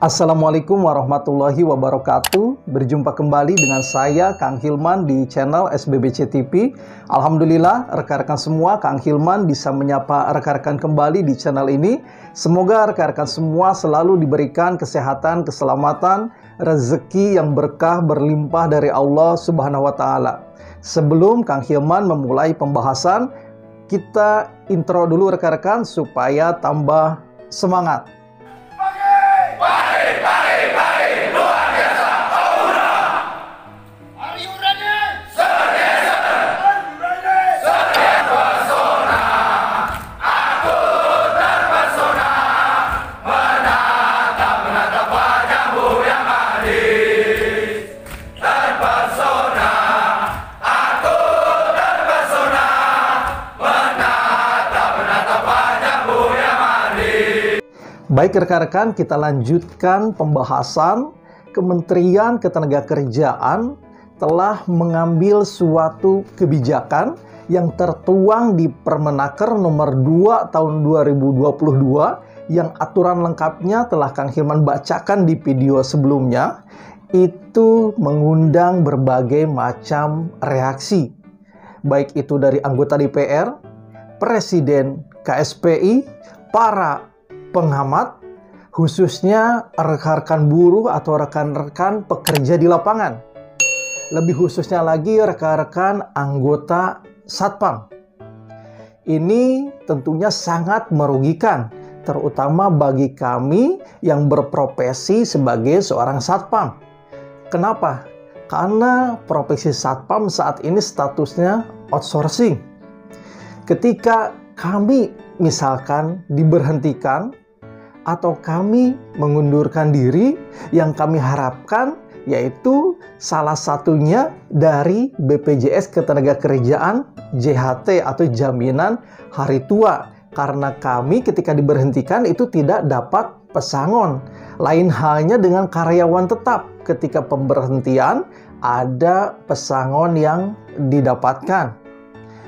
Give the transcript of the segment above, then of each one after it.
Assalamualaikum warahmatullahi wabarakatuh. Berjumpa kembali dengan saya Kang Hilman di channel SBBC TV. Alhamdulillah rekan-rekan semua, Kang Hilman bisa menyapa rekan-rekan kembali di channel ini. Semoga rekan-rekan semua selalu diberikan kesehatan, keselamatan, rezeki yang berkah berlimpah dari Allah Subhanahu wa taala. Sebelum Kang Hilman memulai pembahasan, kita intro dulu rekan-rekan supaya tambah semangat. Baik rekan-rekan, kita lanjutkan pembahasan. Kementerian Ketenagakerjaan telah mengambil suatu kebijakan yang tertuang di Permenaker nomor 2 tahun 2022 yang aturan lengkapnya telah Kang Hilman bacakan di video sebelumnya. Itu mengundang berbagai macam reaksi, baik itu dari anggota DPR, Presiden KSPI, para pengamat, khususnya rekan-rekan buruh atau rekan-rekan pekerja di lapangan. Lebih khususnya lagi rekan-rekan anggota Satpam. Ini tentunya sangat merugikan, terutama bagi kami yang berprofesi sebagai seorang Satpam. Kenapa? Karena profesi Satpam saat ini statusnya outsourcing. Ketika kami misalkan diberhentikan atau kami mengundurkan diri, yang kami harapkan yaitu salah satunya dari BPJS Ketenagakerjaan JHT atau Jaminan Hari Tua. Karena kami ketika diberhentikan itu tidak dapat pesangon. Lain halnya dengan karyawan tetap, ketika pemberhentian ada pesangon yang didapatkan.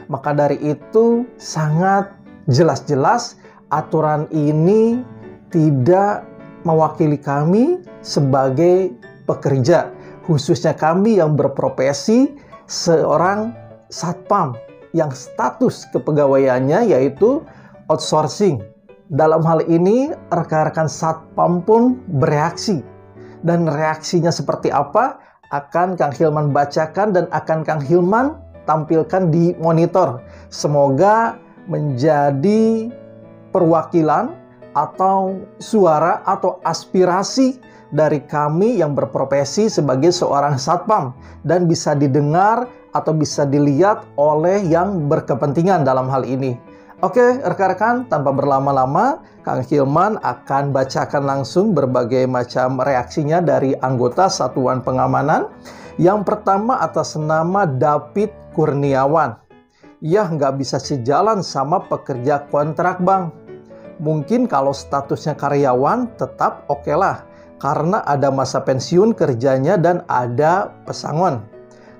Maka dari itu sangat jelas-jelas aturan ini tidak mewakili kami sebagai pekerja, khususnya kami yang berprofesi seorang Satpam yang status kepegawaiannya yaitu outsourcing. Dalam hal ini rekan-rekan Satpam pun bereaksi, dan reaksinya seperti apa akan Kang Hilman bacakan dan akan Kang Hilman tampilkan di monitor. Semoga menjadi perwakilan atau suara atau aspirasi dari kami yang berprofesi sebagai seorang Satpam dan bisa didengar atau bisa dilihat oleh yang berkepentingan dalam hal ini. Oke rekan-rekan, tanpa berlama-lama Kang Hilman akan bacakan langsung berbagai macam reaksinya dari anggota Satuan Pengamanan. Yang pertama atas nama David Kurniawan. Ya nggak bisa sejalan sama pekerja kontrak bang. Mungkin kalau statusnya karyawan tetap oke lah, karena ada masa pensiun kerjanya dan ada pesangon.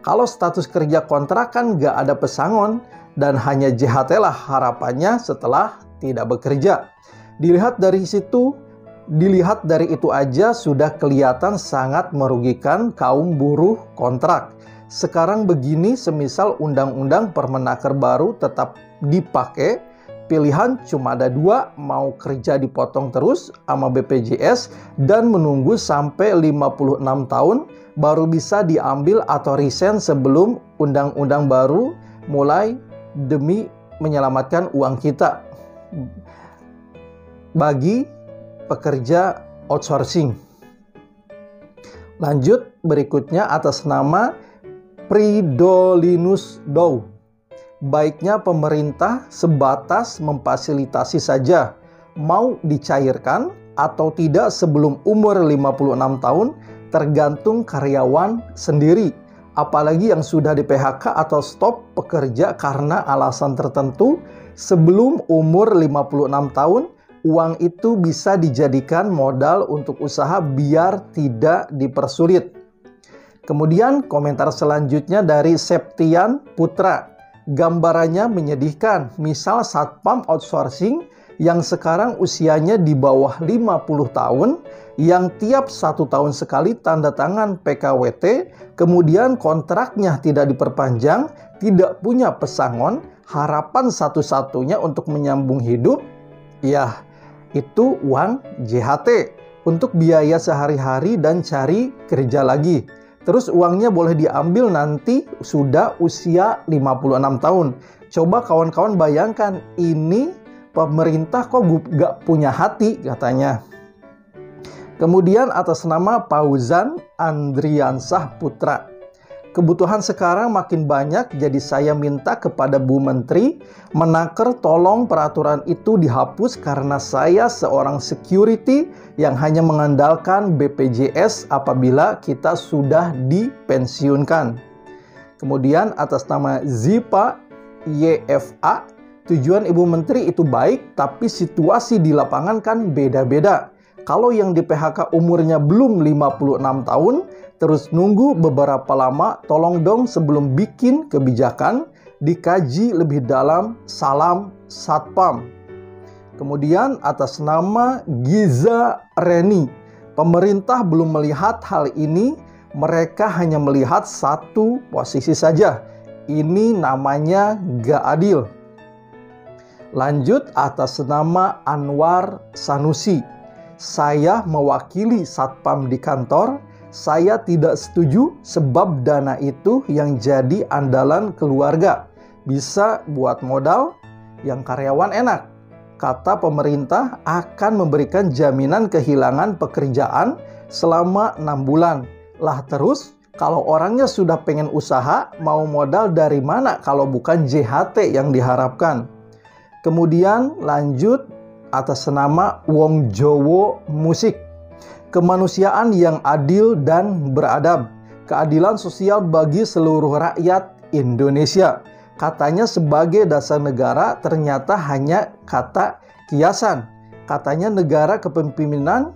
Kalau status kerja kontrak kan nggak ada pesangon dan hanya JHT lah harapannya setelah tidak bekerja. Dilihat dari itu aja sudah kelihatan sangat merugikan kaum buruh kontrak. Sekarang begini, semisal undang-undang Permenaker baru tetap dipakai, pilihan cuma ada dua, mau kerja dipotong terus sama BPJS dan menunggu sampai 56 tahun baru bisa diambil atau resign sebelum undang-undang baru mulai demi menyelamatkan uang kita bagi pekerja outsourcing. Lanjut berikutnya atas nama Pridolinus Dow. Baiknya pemerintah sebatas memfasilitasi saja, mau dicairkan atau tidak sebelum umur 56 tahun tergantung karyawan sendiri. Apalagi yang sudah di PHK atau stop pekerja karena alasan tertentu, sebelum umur 56 tahun, uang itu bisa dijadikan modal untuk usaha biar tidak dipersulit. Kemudian komentar selanjutnya dari Septian Putra. Gambarannya menyedihkan, misal Satpam outsourcing yang sekarang usianya di bawah 50 tahun, yang tiap 1 tahun sekali tanda tangan PKWT, kemudian kontraknya tidak diperpanjang, tidak punya pesangon, harapan satu-satunya untuk menyambung hidup, ya itu uang JHT untuk biaya sehari-hari dan cari kerja lagi. Terus uangnya boleh diambil nanti sudah usia 56 tahun. Coba kawan-kawan bayangkan, ini pemerintah kok gak punya hati katanya. Kemudian atas nama Fauzan Andriansah Putra. Kebutuhan sekarang makin banyak, jadi saya minta kepada Bu Menteri menaker tolong peraturan itu dihapus karena saya seorang security yang hanya mengandalkan BPJS apabila kita sudah dipensiunkan. Kemudian atas nama Zipa YFA, tujuan Ibu Menteri itu baik, tapi situasi di lapangan kan beda-beda. Kalau yang di PHK umurnya belum 56 tahun, terus nunggu beberapa lama, tolong dong sebelum bikin kebijakan, dikaji lebih dalam. Salam Satpam. Kemudian atas nama Giza Reni, pemerintah belum melihat hal ini, mereka hanya melihat satu posisi saja. Ini namanya gak adil. Lanjut atas nama Anwar Sanusi. Saya mewakili Satpam di kantor, saya tidak setuju sebab dana itu yang jadi andalan keluarga. Bisa buat modal, yang karyawan enak. Kata pemerintah akan memberikan jaminan kehilangan pekerjaan selama 6 bulan. Lah terus, kalau orangnya sudah pengen usaha, mau modal dari mana kalau bukan JHT yang diharapkan? Kemudian lanjut atas nama Wong Jowo Musik. Kemanusiaan yang adil dan beradab. Keadilan sosial bagi seluruh rakyat Indonesia. Katanya sebagai dasar negara, ternyata hanya kata kiasan. Katanya negara kepemimpinan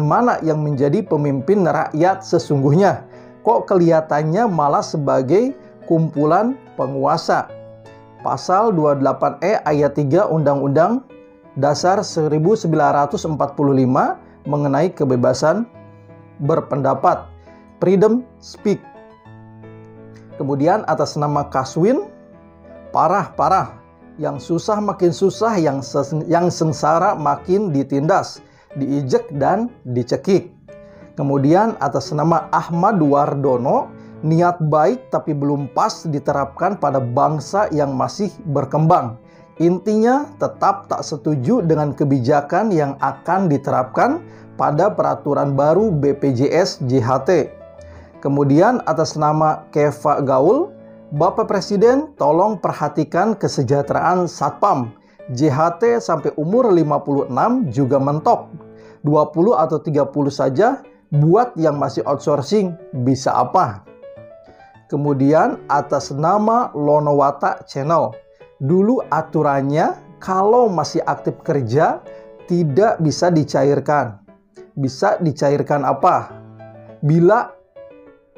mana yang menjadi pemimpin rakyat sesungguhnya? Kok kelihatannya malah sebagai kumpulan penguasa? Pasal 28E ayat 3 Undang-Undang Dasar 1945 mengenai kebebasan berpendapat, freedom speak. Kemudian atas nama Kaswin, parah, yang susah makin susah, yang sengsara makin ditindas, diijek dan dicekik. Kemudian atas nama Ahmad Wardono, niat baik tapi belum pas diterapkan pada bangsa yang masih berkembang. Intinya tetap tak setuju dengan kebijakan yang akan diterapkan pada peraturan baru BPJS JHT. Kemudian atas nama Keva Gaul, Bapak Presiden tolong perhatikan kesejahteraan Satpam. JHT sampai umur 56 juga mentok. 20 atau 30 saja, buat yang masih outsourcing bisa apa? Kemudian atas nama Lonowata Channel. Dulu aturannya kalau masih aktif kerja tidak bisa dicairkan. Bisa dicairkan apa? Bila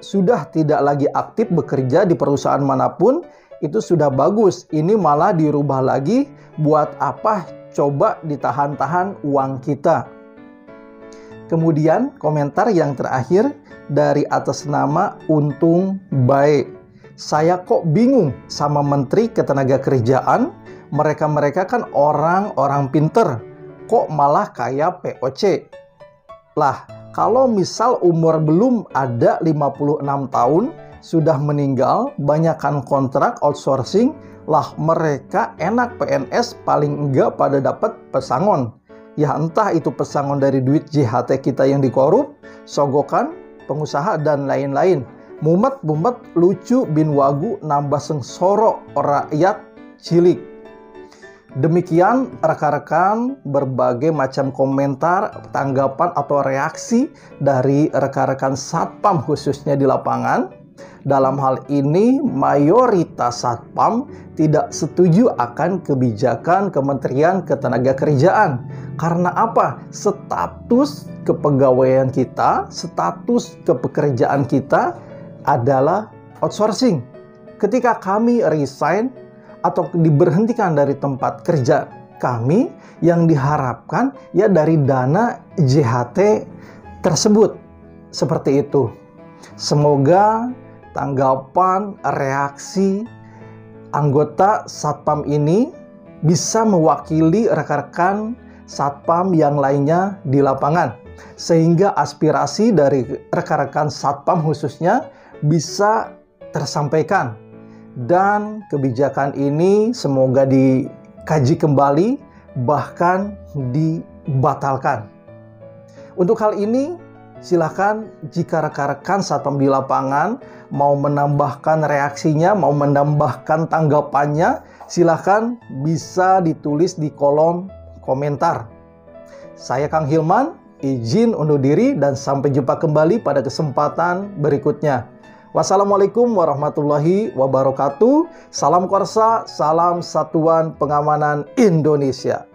sudah tidak lagi aktif bekerja di perusahaan manapun, itu sudah bagus. Ini malah dirubah lagi. Buat apa coba ditahan-tahan uang kita? Kemudian komentar yang terakhir dari atas nama Untung Baik. Saya kok bingung sama Menteri Ketenagakerjaan. Mereka kan orang-orang pinter. Kok malah kayak POC? Lah, kalau misal umur belum ada 56 tahun, sudah meninggal, banyakkan kontrak outsourcing, lah mereka enak PNS paling enggak pada dapat pesangon. Ya entah itu pesangon dari duit JHT kita yang dikorup, sogokan, pengusaha, dan lain-lain. Mumet lucu bin wagu nambah sengsoro rakyat cilik. Demikian rekan-rekan berbagai macam komentar, tanggapan atau reaksi dari rekan-rekan Satpam khususnya di lapangan. Dalam hal ini mayoritas Satpam tidak setuju akan kebijakan Kementerian Ketenagakerjaan. Karena apa? Status kepegawaian kita, status kepekerjaan kita adalah outsourcing. Ketika kami resign atau diberhentikan dari tempat kerja kami yang diharapkan ya dari dana JHT tersebut. Seperti itu. Semoga tanggapan, reaksi anggota Satpam ini bisa mewakili rekan-rekan Satpam yang lainnya di lapangan, sehingga aspirasi dari rekan-rekan Satpam khususnya bisa tersampaikan, dan kebijakan ini semoga dikaji kembali bahkan dibatalkan. Untuk hal ini silakan jika rekan-rekan Satpam di lapangan mau menambahkan reaksinya, mau menambahkan tanggapannya, silakan bisa ditulis di kolom komentar. Saya Kang Hilman, izin undur diri dan sampai jumpa kembali pada kesempatan berikutnya. Wassalamualaikum warahmatullahi wabarakatuh. Salam Korsa, salam Satuan Pengamanan Indonesia.